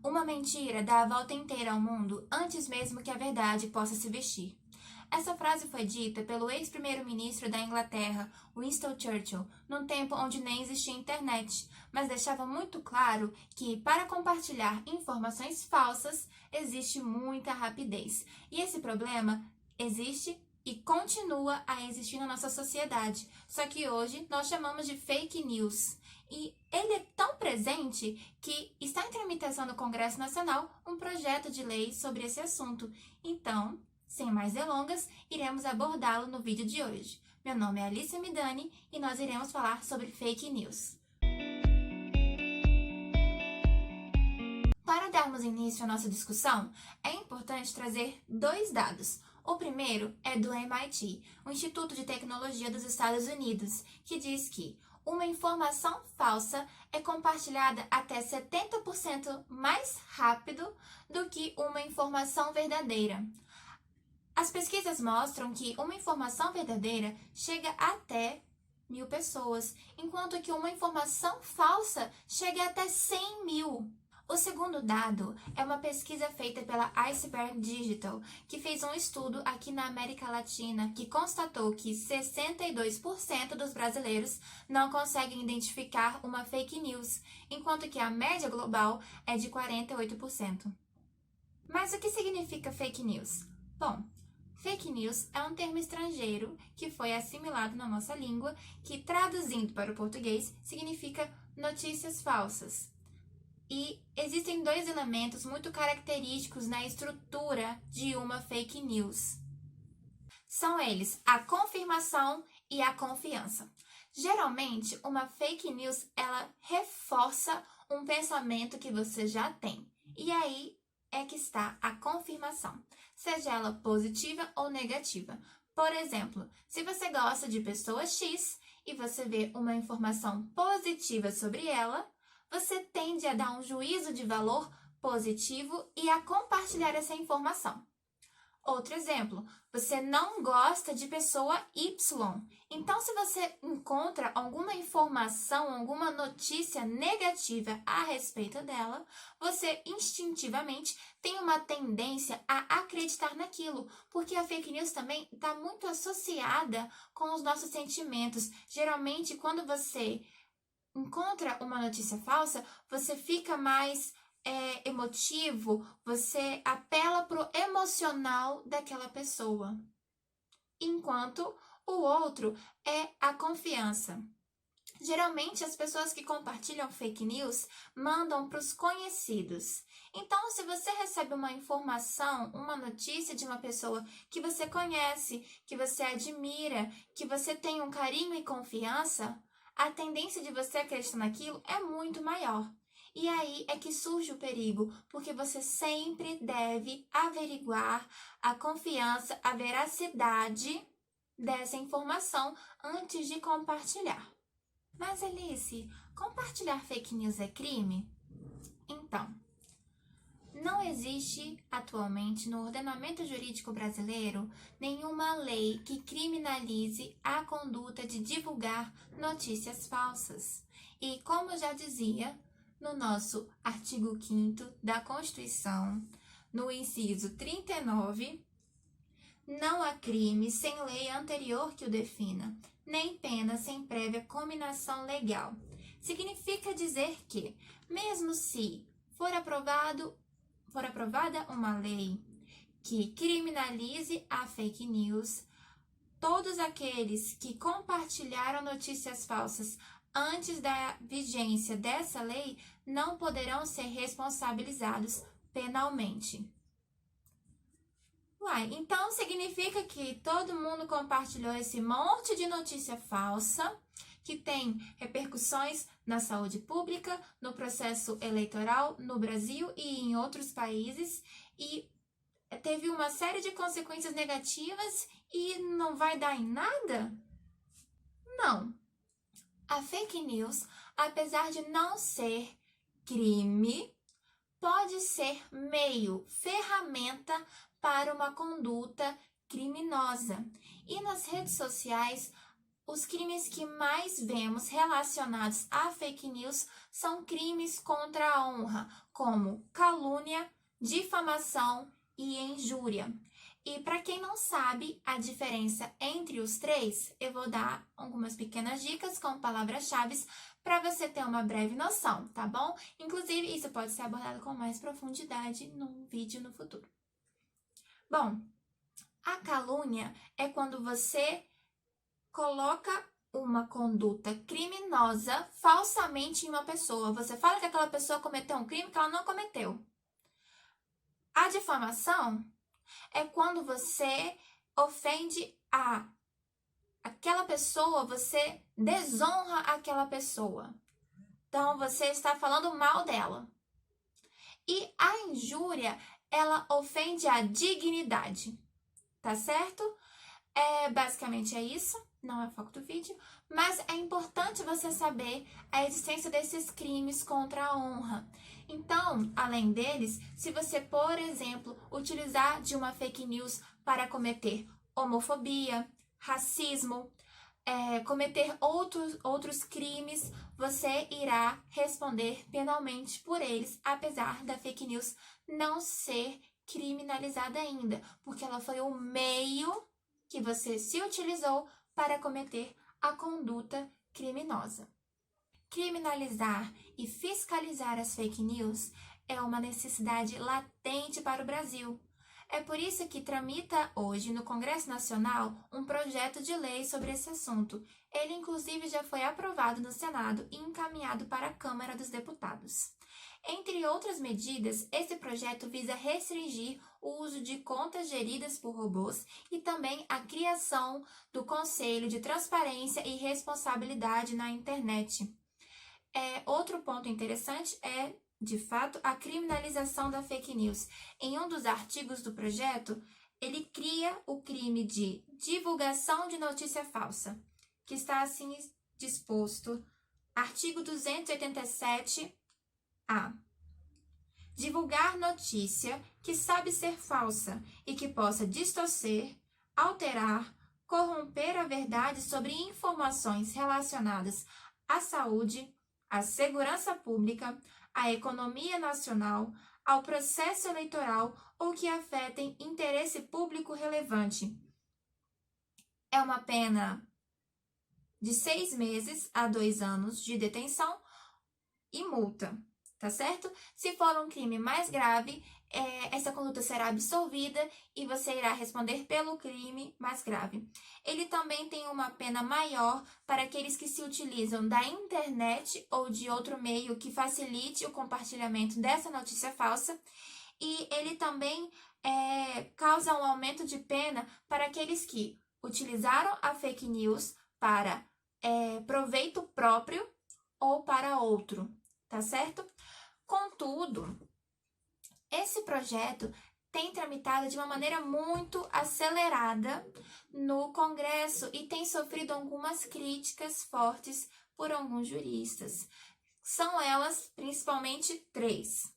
Uma mentira dá a volta inteira ao mundo antes mesmo que a verdade possa se vestir. Essa frase foi dita pelo ex-primeiro-ministro da Inglaterra, Winston Churchill, num tempo onde nem existia internet, mas deixava muito claro que, para compartilhar informações falsas, existe muita rapidez. E esse problema existe e continua a existir na nossa sociedade, só que hoje nós chamamos de fake news. E ele é tão presente que está em tramitação no Congresso Nacional um projeto de lei sobre esse assunto. Então, sem mais delongas, iremos abordá-lo no vídeo de hoje. Meu nome é Alicia Midani e nós iremos falar sobre fake news. Para darmos início à nossa discussão, é importante trazer dois dados. O primeiro é do MIT, o Instituto de Tecnologia dos Estados Unidos, que diz que uma informação falsa é compartilhada até 70% mais rápido do que uma informação verdadeira. As pesquisas mostram que uma informação verdadeira chega até 1.000 pessoas, enquanto que uma informação falsa chega até 100.000. O segundo dado é uma pesquisa feita pela Iceberg Digital, que fez um estudo aqui na América Latina que constatou que 62% dos brasileiros não conseguem identificar uma fake news, enquanto que a média global é de 48%. Mas o que significa fake news? Bom, fake news é um termo estrangeiro que foi assimilado na nossa língua, que traduzindo para o português significa notícias falsas. E existem dois elementos muito característicos na estrutura de uma fake news. São eles a confirmação e a confiança. Geralmente, uma fake news, ela reforça um pensamento que você já tem. E aí é que está a confirmação, seja ela positiva ou negativa. Por exemplo, se você gosta de pessoa X e você vê uma informação positiva sobre ela, você tende a dar um juízo de valor positivo e a compartilhar essa informação. Outro exemplo, você não gosta de pessoa Y. Então, se você encontra alguma informação, alguma notícia negativa a respeito dela, você instintivamente tem uma tendência a acreditar naquilo, porque a fake news também está muito associada com os nossos sentimentos. Geralmente, quando você encontra uma notícia falsa, você fica mais emotivo, você apela pro emocional daquela pessoa. Enquanto o outro é a confiança. Geralmente, as pessoas que compartilham fake news mandam para os conhecidos. Então, se você recebe uma informação, uma notícia de uma pessoa que você conhece, que você admira, que você tem um carinho e confiança, a tendência de você acreditar naquilo é muito maior. E aí é que surge o perigo, porque você sempre deve averiguar a confiança, a veracidade dessa informação antes de compartilhar. Mas, Alice, compartilhar fake news é crime? Então, não existe atualmente no ordenamento jurídico brasileiro nenhuma lei que criminalize a conduta de divulgar notícias falsas. E, como já dizia, no nosso artigo 5º da Constituição, no inciso 39, não há crime sem lei anterior que o defina, nem pena sem prévia cominação legal. Significa dizer que, mesmo se for aprovada uma lei que criminalize a fake news, todos aqueles que compartilharam notícias falsas antes da vigência dessa lei não poderão ser responsabilizados penalmente. Uai, então significa que todo mundo compartilhou esse monte de notícia falsa que tem repercussões na saúde pública, no processo eleitoral no Brasil e em outros países e teve uma série de consequências negativas e não vai dar em nada? Não. A fake news, apesar de não ser crime, pode ser meio, ferramenta para uma conduta criminosa. E nas redes sociais, os crimes que mais vemos relacionados a fake news são crimes contra a honra, como calúnia, difamação e injúria. E para quem não sabe a diferença entre os três, eu vou dar algumas pequenas dicas com palavras-chave para você ter uma breve noção, tá bom? Inclusive, isso pode ser abordado com mais profundidade num vídeo no futuro. Bom, a calúnia é quando você coloca uma conduta criminosa falsamente em uma pessoa. Você fala que aquela pessoa cometeu um crime que ela não cometeu. A difamação é quando você ofende aquela pessoa, você desonra aquela pessoa. Então, você está falando mal dela. E a injúria, ela ofende a dignidade, tá certo? Basicamente é isso, não é o foco do vídeo, mas é importante você saber a existência desses crimes contra a honra. Então, além deles, se você, por exemplo, utilizar de uma fake news para cometer homofobia, racismo, cometer outros crimes, você irá responder penalmente por eles, apesar da fake news não ser criminalizada ainda, porque ela foi o meio que você se utilizou para cometer a conduta criminosa. Criminalizar e fiscalizar as fake news é uma necessidade latente para o Brasil. É por isso que tramita hoje no Congresso Nacional um projeto de lei sobre esse assunto. Ele, inclusive, já foi aprovado no Senado e encaminhado para a Câmara dos Deputados. Entre outras medidas, esse projeto visa restringir o uso de contas geridas por robôs e também a criação do Conselho de Transparência e Responsabilidade na Internet. Outro ponto interessante é, de fato, a criminalização da fake news. Em um dos artigos do projeto, ele cria o crime de divulgação de notícia falsa, que está assim disposto. Artigo 287A. Divulgar notícia que sabe ser falsa e que possa distorcer, alterar, corromper a verdade sobre informações relacionadas à saúde, à segurança pública, à economia nacional, ao processo eleitoral ou que afetem interesse público relevante. É uma pena de 6 meses a 2 anos de detenção e multa, tá certo? Se for um crime mais grave, essa conduta será absolvida e você irá responder pelo crime mais grave. Ele também tem uma pena maior para aqueles que se utilizam da internet ou de outro meio que facilite o compartilhamento dessa notícia falsa. E ele também causa um aumento de pena para aqueles que utilizaram a fake news para proveito próprio ou para outro, tá certo? Contudo, esse projeto tem tramitado de uma maneira muito acelerada no Congresso e tem sofrido algumas críticas fortes por alguns juristas. São elas principalmente 3.